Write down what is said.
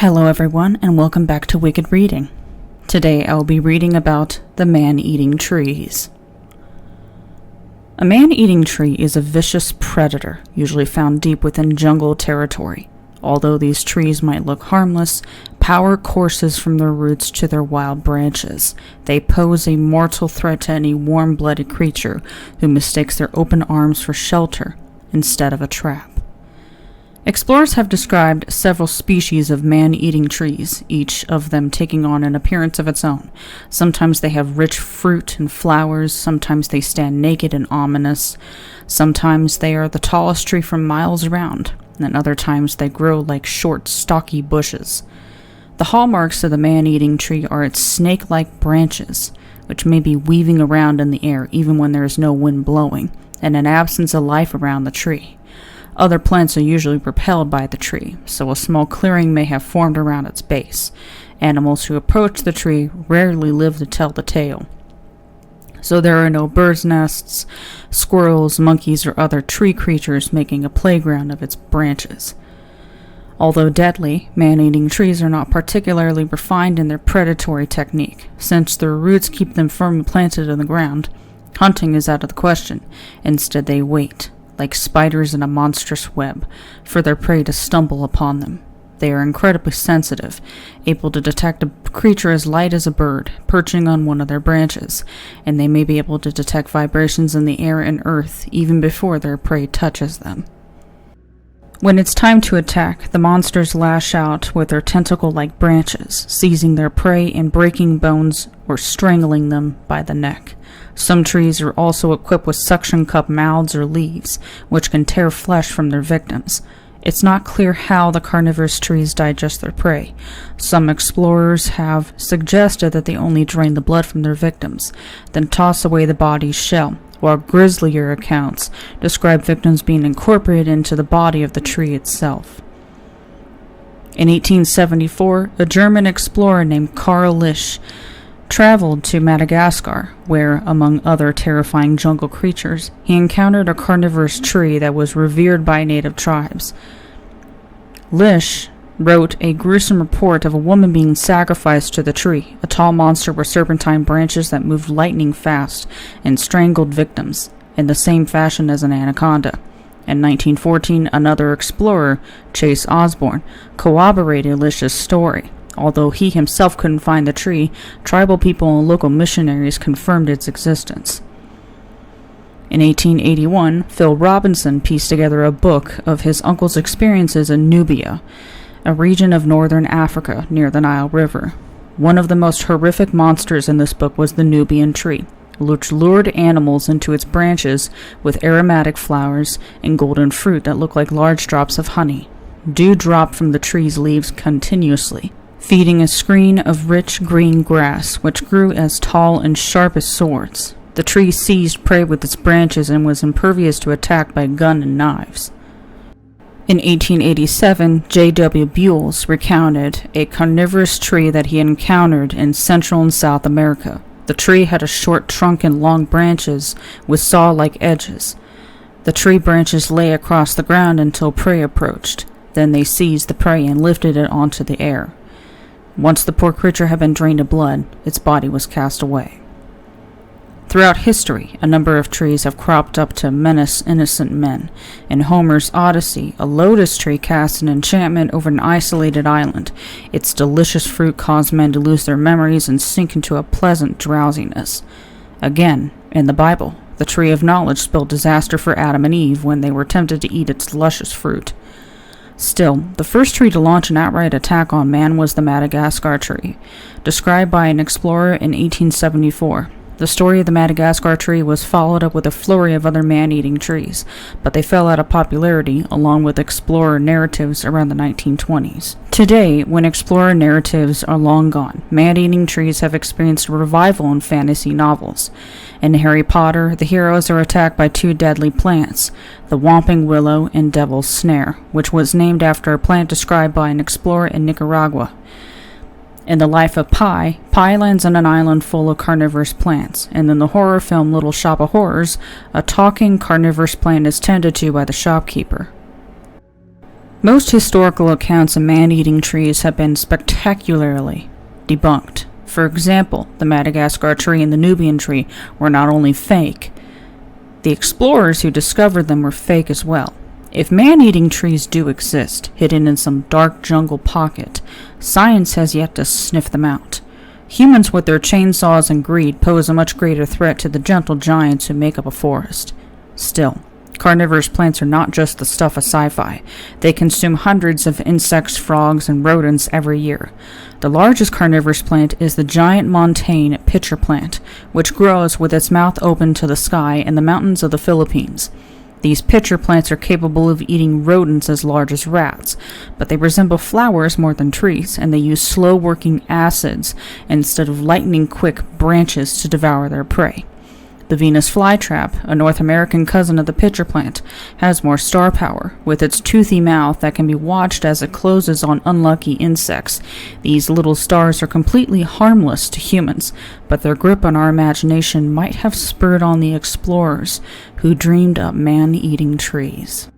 Hello everyone, and welcome back to Wicked Reading. Today I will be reading about the man-eating trees. A man-eating tree is a vicious predator, usually found deep within jungle territory. Although these trees might look harmless, power courses from their roots to their wild branches. They pose a mortal threat to any warm-blooded creature who mistakes their open arms for shelter instead of a trap. Explorers have described several species of man-eating trees, each of them taking on an appearance of its own. Sometimes they have rich fruit and flowers, sometimes they stand naked and ominous, sometimes they are the tallest tree for miles around, and other times they grow like short, stocky bushes. The hallmarks of the man-eating tree are its snake-like branches, which may be weaving around in the air even when there is no wind blowing, and an absence of life around the tree. Other plants are usually propelled by the tree, so a small clearing may have formed around its base. Animals who approach the tree rarely live to tell the tale. So there are no birds' nests, squirrels, monkeys, or other tree creatures making a playground of its branches. Although deadly, man-eating trees are not particularly refined in their predatory technique. Since their roots keep them firmly planted in the ground, hunting is out of the question. Instead they wait, like spiders in a monstrous web, for their prey to stumble upon them. They are incredibly sensitive, able to detect a creature as light as a bird perching on one of their branches, and they may be able to detect vibrations in the air and earth even before their prey touches them. When it's time to attack, the monsters lash out with their tentacle-like branches, seizing their prey and breaking bones or strangling them by the neck. Some trees are also equipped with suction cup mouths or leaves, which can tear flesh from their victims. It's not clear how the carnivorous trees digest their prey. Some explorers have suggested that they only drain the blood from their victims, then toss away the body's shell, while grislier accounts describe victims being incorporated into the body of the tree itself. In 1874, a German explorer named Karl Lisch traveled to Madagascar, where, among other terrifying jungle creatures, he encountered a carnivorous tree that was revered by native tribes. Lisch wrote a gruesome report of a woman being sacrificed to the tree, a tall monster with serpentine branches that moved lightning fast and strangled victims, in the same fashion as an anaconda. In 1914, another explorer, Chase Osborne, corroborated Lisch's story. Although he himself couldn't find the tree, tribal people and local missionaries confirmed its existence. In 1881, Phil Robinson pieced together a book of his uncle's experiences in Nubia, a region of northern Africa near the Nile River. One of the most horrific monsters in this book was the Nubian tree, which lured animals into its branches with aromatic flowers and golden fruit that looked like large drops of honey. Dew dropped from the tree's leaves continuously, feeding a screen of rich green grass which grew as tall and sharp as swords. The tree seized prey with its branches and was impervious to attack by gun and knives. In 1887, J.W. Buell recounted a carnivorous tree that he encountered in Central and South America. The tree had a short trunk and long branches with saw-like edges. The tree branches lay across the ground until prey approached. Then they seized the prey and lifted it onto the air. Once the poor creature had been drained of blood, its body was cast away. Throughout history, a number of trees have cropped up to menace innocent men. In Homer's Odyssey, a lotus tree cast an enchantment over an isolated island. Its delicious fruit caused men to lose their memories and sink into a pleasant drowsiness. Again, in the Bible, the tree of knowledge spelled disaster for Adam and Eve when they were tempted to eat its luscious fruit. Still, the first tree to launch an outright attack on man was the Madagascar tree, described by an explorer in 1874. The story of the Madagascar tree was followed up with a flurry of other man-eating trees, but they fell out of popularity along with explorer narratives around the 1920s. Today, when explorer narratives are long gone, man-eating trees have experienced a revival in fantasy novels. In Harry Potter, the heroes are attacked by two deadly plants, the Whomping Willow and Devil's Snare, which was named after a plant described by an explorer in Nicaragua. In The Life of Pi, Pi lands on an island full of carnivorous plants, and in the horror film Little Shop of Horrors, a talking carnivorous plant is tended to by the shopkeeper. Most historical accounts of man-eating trees have been spectacularly debunked. For example, the Madagascar tree and the Nubian tree were not only fake, the explorers who discovered them were fake as well. If man-eating trees do exist, hidden in some dark jungle pocket, science has yet to sniff them out. Humans with their chainsaws and greed pose a much greater threat to the gentle giants who make up a forest. Still, carnivorous plants are not just the stuff of sci-fi. They consume hundreds of insects, frogs, and rodents every year. The largest carnivorous plant is the giant montane pitcher plant, which grows with its mouth open to the sky in the mountains of the Philippines. These pitcher plants are capable of eating rodents as large as rats, but they resemble flowers more than trees, and they use slow-working acids instead of lightning-quick branches to devour their prey. The Venus flytrap, a North American cousin of the pitcher plant, has more star power, with its toothy mouth that can be watched as it closes on unlucky insects. These little stars are completely harmless to humans, but their grip on our imagination might have spurred on the explorers who dreamed up man-eating trees.